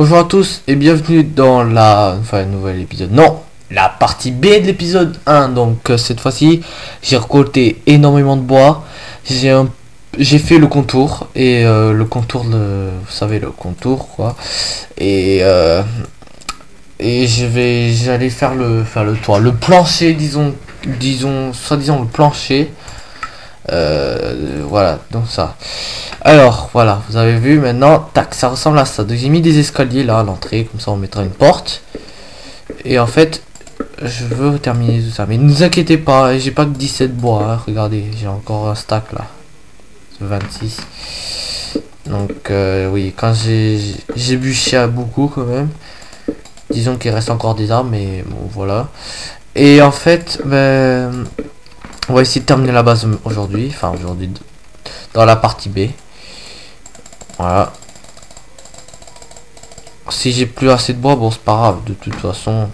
Bonjour à tous et bienvenue dans nouvel épisode. Non, la partie B de l'épisode 1. Donc cette fois-ci, j'ai récolté énormément de bois. J'ai fait le contour et le contour vous savez, le contour quoi. Et j'allais faire le toit, le plancher, disons soi-disant le plancher. Voilà, donc ça. Alors voilà, vous avez vu maintenant, tac, ça ressemble à ça. Donc j'ai mis des escaliers là à l'entrée, comme ça on mettra une porte. Et en fait, je veux terminer tout ça. Mais ne vous inquiétez pas, j'ai pas que 17 bois, hein. Regardez, j'ai encore un stack là. 26. Donc oui, quand j'ai bûché à beaucoup quand même. Disons qu'il reste encore des arbres, mais bon voilà. Et en fait, ben, on va essayer de terminer la base aujourd'hui. Enfin aujourd'hui dans la partie B. Voilà. Si j'ai plus assez de bois, bon c'est pas grave, de toute façon.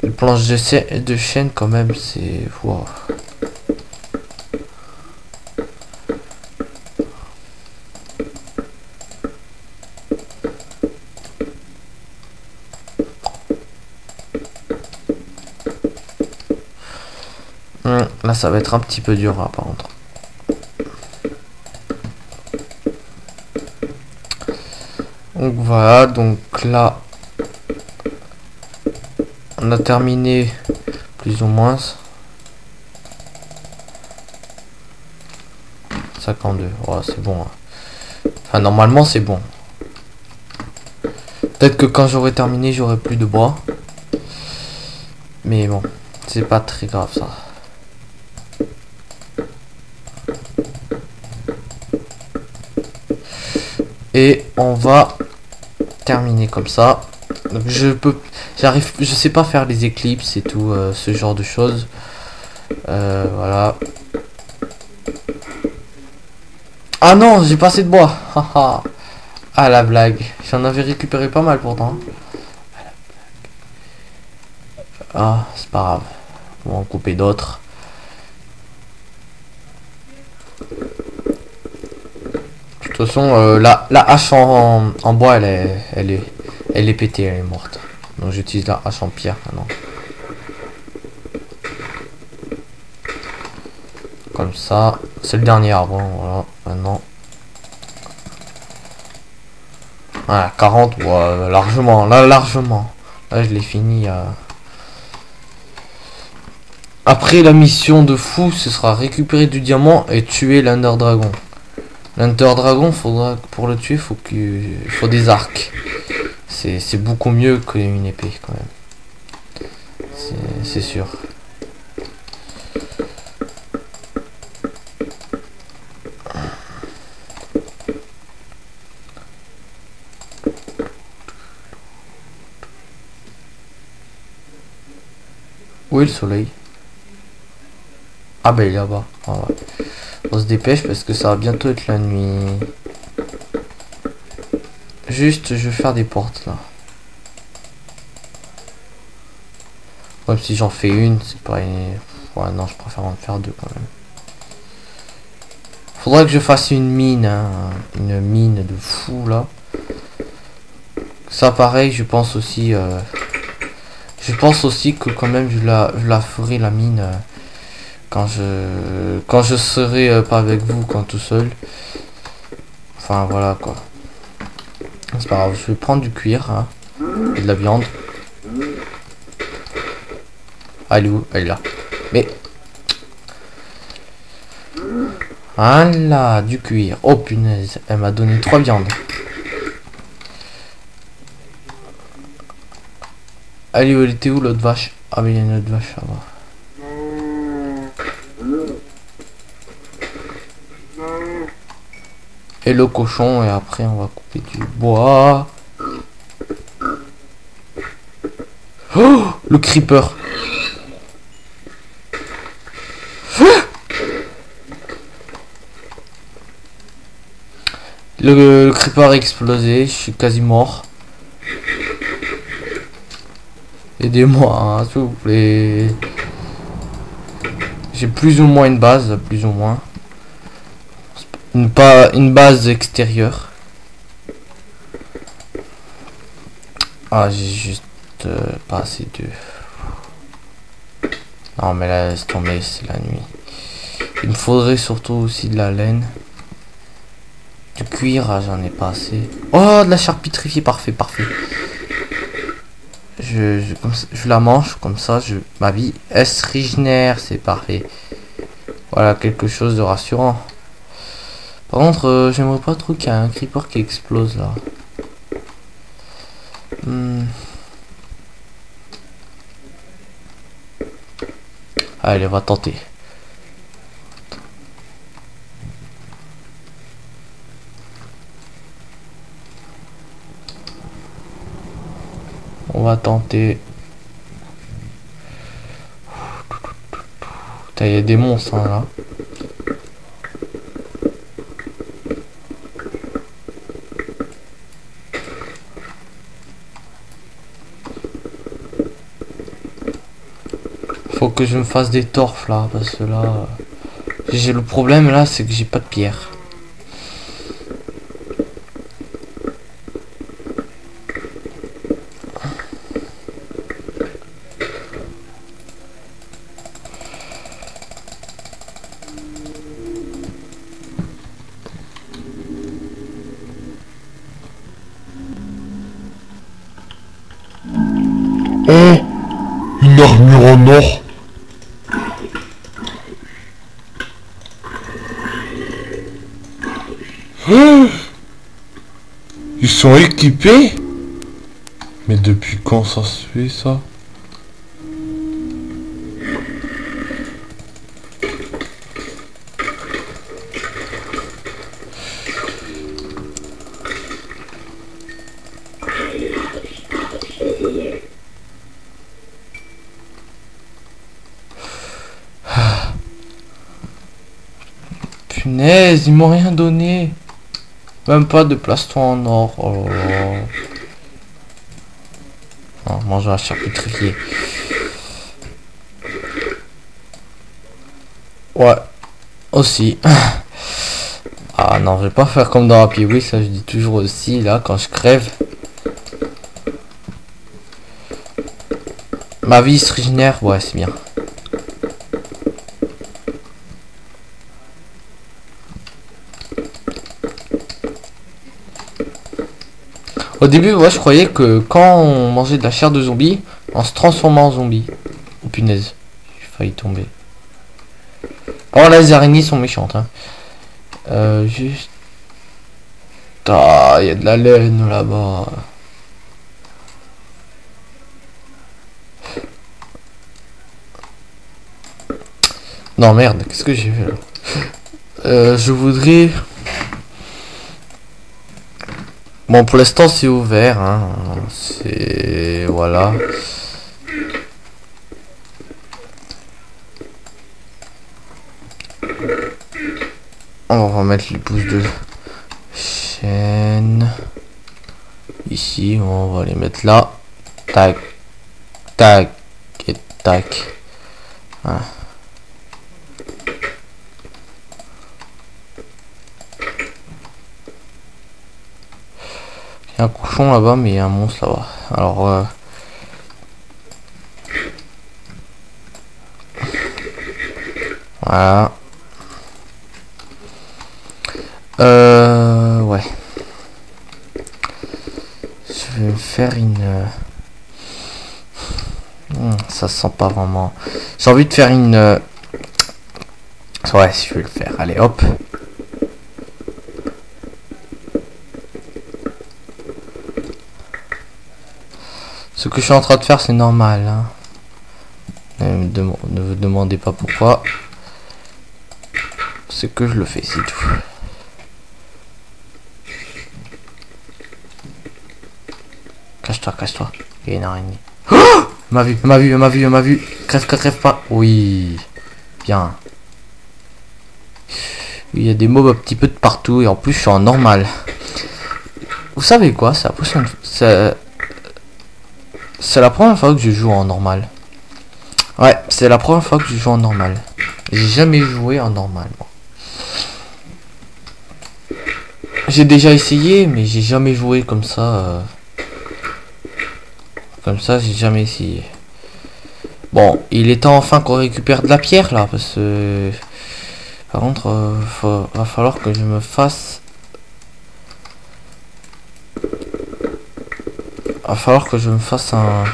Le planche de chêne quand même, c'est... Wow. Là ça va être un petit peu dur hein, par contre. Donc voilà, donc là on a terminé plus ou moins 52. Ouais, c'est bon hein. Enfin normalement c'est bon. Peut-être que quand j'aurai terminé j'aurai plus de bois, mais bon c'est pas très grave ça. Et on va terminer comme ça. Donc je sais pas faire les éclipses et tout ce genre de choses. Voilà. Ah non, j'ai pas assez de bois. Ah la blague. J'en avais récupéré pas mal pourtant. Ah, c'est pas grave. On va en couper d'autres. De toute façon, la hache en bois, elle est pétée, elle est morte. Donc j'utilise la hache en pierre maintenant. Comme ça, c'est le dernier arbre. Hein, voilà, maintenant. Voilà, 40, ouais, largement, là, largement. Là, je l'ai fini. Après, la mission de fou, ce sera récupérer du diamant et tuer l'Under Dragon. L'Under Dragon, faudra, pour le tuer, il faut des arcs. C'est beaucoup mieux qu'une épée quand même. C'est sûr. Où est le soleil? Ah ben il est là-bas. Ah, ouais. On se dépêche parce que ça va bientôt être la nuit. Juste, je vais faire des portes là. Même si j'en fais une, c'est pas une... Ouais, non, je préfère en faire deux quand même. Faudrait que je fasse une mine, hein. Une mine de fou là. Ça pareil, je pense aussi... que quand même je la ferai la mine quand je serai pas avec vous, quand tout seul. Enfin voilà quoi. C'est pas grave, je vais prendre du cuir hein, et de la viande. Elle est où? Elle est là. Mais voilà, du cuir. Oh punaise, elle m'a donné 3 viandes. Allez, elle était où l'autre vache? Ah mais il y a une autre vache là-bas. Et le cochon, et après on va couper du bois. Oh, le creeper. Le creeper a explosé, je suis quasi mort. Aidez-moi, hein, s'il vous plaît. J'ai plus ou moins une base, plus ou moins. une base extérieure. Ah, j'ai juste pas assez de... Non, mais là, laisse tomber, c'est la nuit. Il me faudrait surtout aussi de la laine. Du cuir, ah, j'en ai pas assez. Oh, de la charcuterie, parfait, parfait. Je la mange, comme ça, ma vie est régénère, c'est parfait. Voilà, quelque chose de rassurant. Par contre, j'aimerais pas trop qu'il y ait un creeper qui explose, là. Allez, on va tenter. On va tenter. Il y a des monstres hein, là. Faut que je me fasse des torfs là, parce que là... J'ai le problème là, c'est que j'ai pas de pierre. Oh, une armure en or. Oh, ils sont équipés? Mais depuis quand ça se fait ça? Punaise, ils m'ont rien donné. Même pas de plastron en or. Oh là là. Non, mange la charcuterie. Ouais. Aussi. Ah non, je vais pas faire comme dans Happy Wheel, ça je dis toujours aussi, là, quand je crève. Ma vie se régénère, ouais, c'est bien. Au début, moi je croyais que quand on mangeait de la chair de zombie, on se transformait en zombie. Oh punaise, j'ai failli tomber. Oh là, les araignées sont méchantes. Hein. Juste... Ah, il y a de la laine là-bas. Non merde, qu'est-ce que j'ai fait là? Je voudrais... Bon, pour l'instant c'est ouvert, hein. C'est... Voilà. On va mettre les pouces de chaîne. Ici, on va les mettre là. Tac. Tac. Et tac. Voilà. Il y a un cochon là-bas, mais il y a un monstre là-bas. Alors, voilà. Ouais. Je vais me faire une... ça sent pas vraiment... J'ai envie de faire une... Ouais, je vais le faire. Allez, hop. Ce que je suis en train de faire, c'est normal. Hein. Ne vous demandez pas pourquoi. C'est que je le fais, c'est tout. Cache-toi, cache-toi. Il y a une araignée. Oh, m'a vu, m'a vu, m'a vu, m'a vu. Crève, crève, crève pas. Oui. Bien. Il y a des mobs un petit peu de partout. Et en plus, je suis en normal. Vous savez quoi? C'est la prochaine... C'est la première fois que je joue en normal. Ouais, c'est la première fois que je joue en normal. J'ai jamais joué en normal. Bon. J'ai déjà essayé, mais j'ai jamais joué comme ça. Comme ça, j'ai jamais essayé. Bon, il est temps enfin qu'on récupère de la pierre là, parce que... Par contre, va falloir que je me fasse... Va falloir que je me fasse un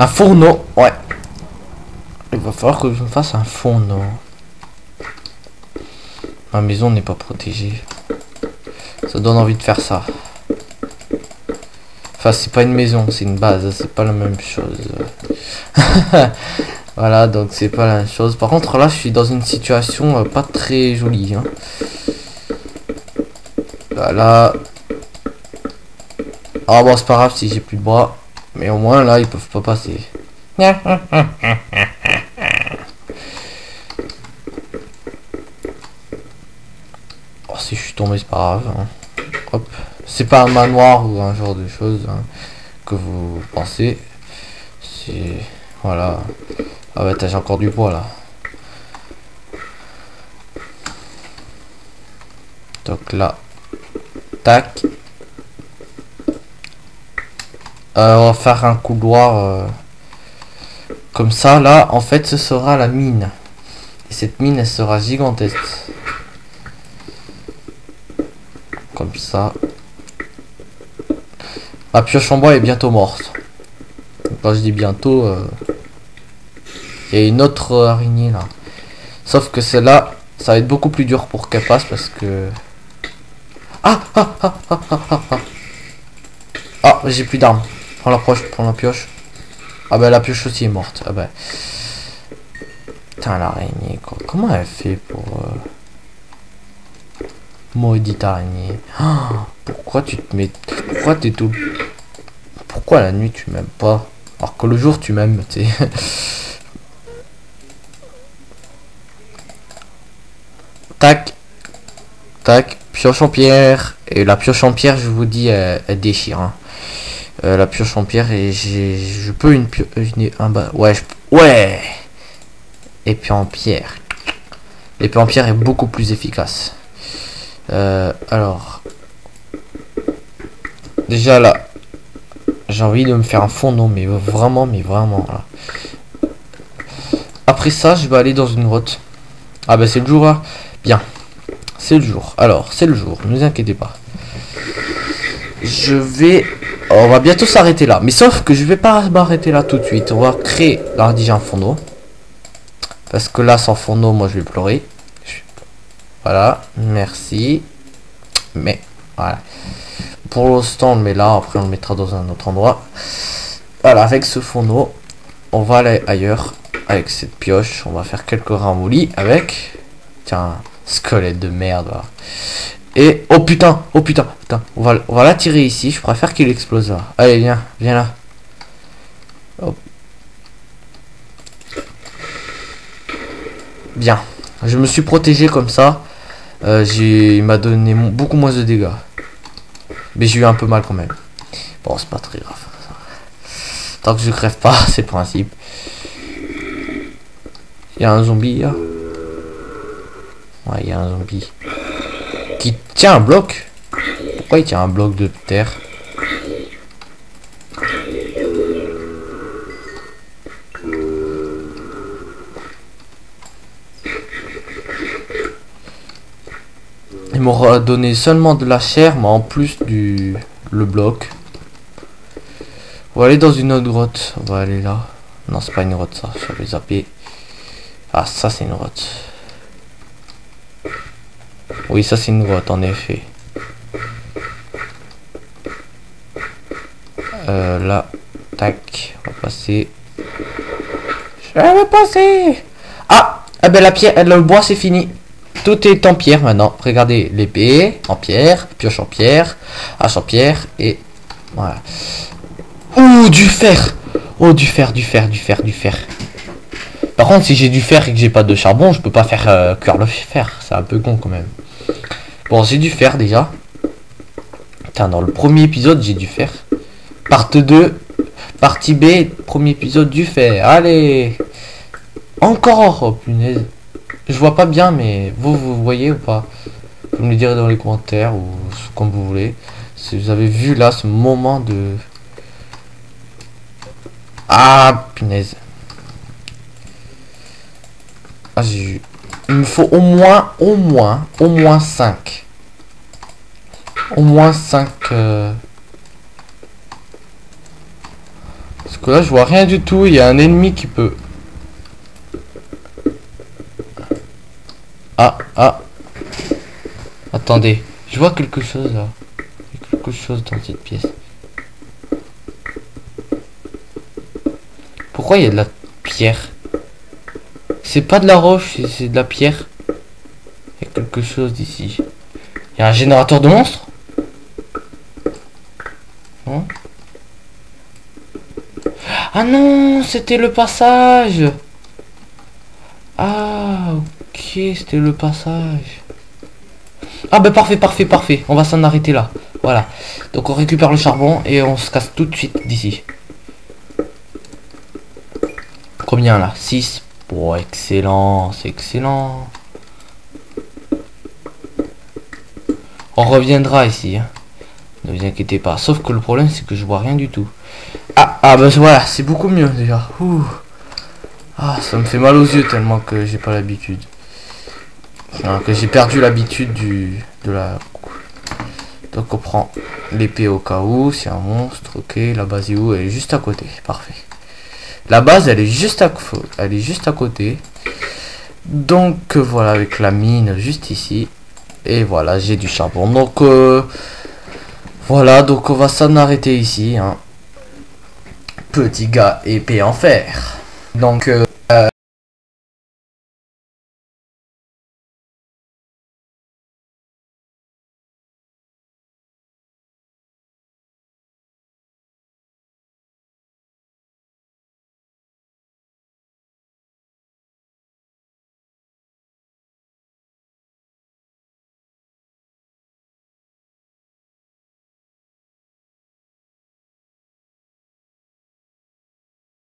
fourneau, ouais. Il va falloir que je me fasse un fourneau. Ma maison n'est pas protégée. Ça donne envie de faire ça. Enfin, c'est pas une maison, c'est une base, c'est pas la même chose. Voilà, donc c'est pas la même chose. Par contre, là, je suis dans une situation pas très jolie. Hein. Voilà. Ah bon, c'est pas grave si j'ai plus de bois. Mais au moins, là, ils peuvent pas passer. Oh, si je suis tombé, c'est pas grave. Hein. Hop. C'est pas un manoir ou un genre de choses hein, que vous pensez. C'est... Voilà. Ah ouais, j'ai encore du bois là. Donc là. Tac. On va faire un couloir comme ça. Là, en fait, ce sera la mine. Et cette mine, elle sera gigantesque. Comme ça. La pioche en bois est bientôt morte. Quand je dis bientôt, il y a une autre araignée là. Sauf que celle-là, ça va être beaucoup plus dur pour qu'elle passe parce que... Ah, j'ai plus d'armes. Prends la pioche. Ah bah la pioche aussi est morte. Ah bah. Putain, l'araignée quoi. Comment elle fait pour... Maudite araignée. Oh, pourquoi tu te mets... Pourquoi t'es tout... Pourquoi la nuit tu m'aimes pas? Alors que le jour tu m'aimes, tu sais. Tac. Tac. Pioche en pierre. Et la pioche en pierre, je vous dis, elle déchire. Hein. La pioche en pierre et je peux une pioche... Ouais, ouais. Épée en pierre. L'épée en pierre est beaucoup plus efficace. Alors... Déjà là... J'ai envie de me faire un fourneau, mais vraiment là. Après ça, je vais aller dans une grotte. Ah bah c'est le jour là. Bien. C'est le jour. Alors, c'est le jour. Ne vous inquiétez pas. Je vais... On va bientôt s'arrêter là. Mais sauf que je vais pas m'arrêter là tout de suite. On va créer là déjà un fourneau. Parce que là, sans fourneau, moi je vais pleurer. Voilà. Merci. Mais, voilà. Pour l'instant, on le met là. Après, on le mettra dans un autre endroit. Voilà, avec ce fourneau, on va aller ailleurs. Avec cette pioche, on va faire quelques ramollis avec... Tiens, squelette de merde. Là. Et... Oh putain, putain. On va l'attirer ici. Je préfère qu'il explose là. Allez, viens là. Hop. Bien. Je me suis protégé comme ça. Il m'a donné beaucoup moins de dégâts. Mais j'ai eu un peu mal quand même. Bon, c'est pas très grave. Tant que je crève pas, c'est le principe. Il y a un zombie là. Ouais, il y a un zombie. Qui tient un bloc. Pourquoi il tient un bloc de terre? Il m'aura donné seulement de la chair, mais en plus le bloc. On va aller dans une autre grotte. On va aller là. Non, c'est pas une grotte ça. Je vais zapper. Ah, ça c'est une grotte. Oui, ça c'est une grotte en effet. Là, tac, on va passer. Je vais passer. Ah, ben la pierre, le bois c'est fini. Tout est en pierre maintenant. Regardez, l'épée en pierre, pioche en pierre, hache en pierre et voilà. Ouh, du fer. Oh, du fer. Par contre, si j'ai du fer et que j'ai pas de charbon, je peux pas faire cuire le fer. C'est un peu con quand même. Bon, j'ai du fer déjà. Putain, dans le premier épisode, j'ai du fer. Partie 2, partie B, premier épisode du fer. Allez. Encore, oh punaise. Je vois pas bien, mais vous voyez ou pas? Vous me le direz dans les commentaires ou comme vous voulez. Si vous avez vu là ce moment de... Ah, punaise. Ah, j'ai eu... Il me faut au moins 5. Au moins 5... Parce que là, je vois rien du tout. Il y a un ennemi qui peut... Ah. Attendez. Je vois quelque chose là. Il y a quelque chose dans cette pièce. Pourquoi il y a de la pierre? C'est pas de la roche, c'est de la pierre. Il y a quelque chose d'ici. Il y a un générateur de monstres? Non? Ah non, c'était le passage. Ah, ok, c'était le passage. Ah bah parfait. On va s'en arrêter là. Voilà. Donc on récupère le charbon et on se casse tout de suite d'ici. Combien là? 6. Oh, excellent, c'est excellent. On reviendra ici. Hein. Ne vous inquiétez pas. Sauf que le problème, c'est que je vois rien du tout. Ah bah voilà, c'est beaucoup mieux déjà. Ouh. Ah, ça me fait mal aux yeux tellement que j'ai pas l'habitude. Que j'ai perdu l'habitude de la... Donc on prend l'épée au cas où, c'est un monstre, ok, la base est où? Elle est juste à côté, parfait. La base elle est juste à côté. Donc voilà, avec la mine juste ici. Et voilà, j'ai du charbon. Donc voilà, donc on va s'en arrêter ici. Hein. Petit gars épée en fer. Donc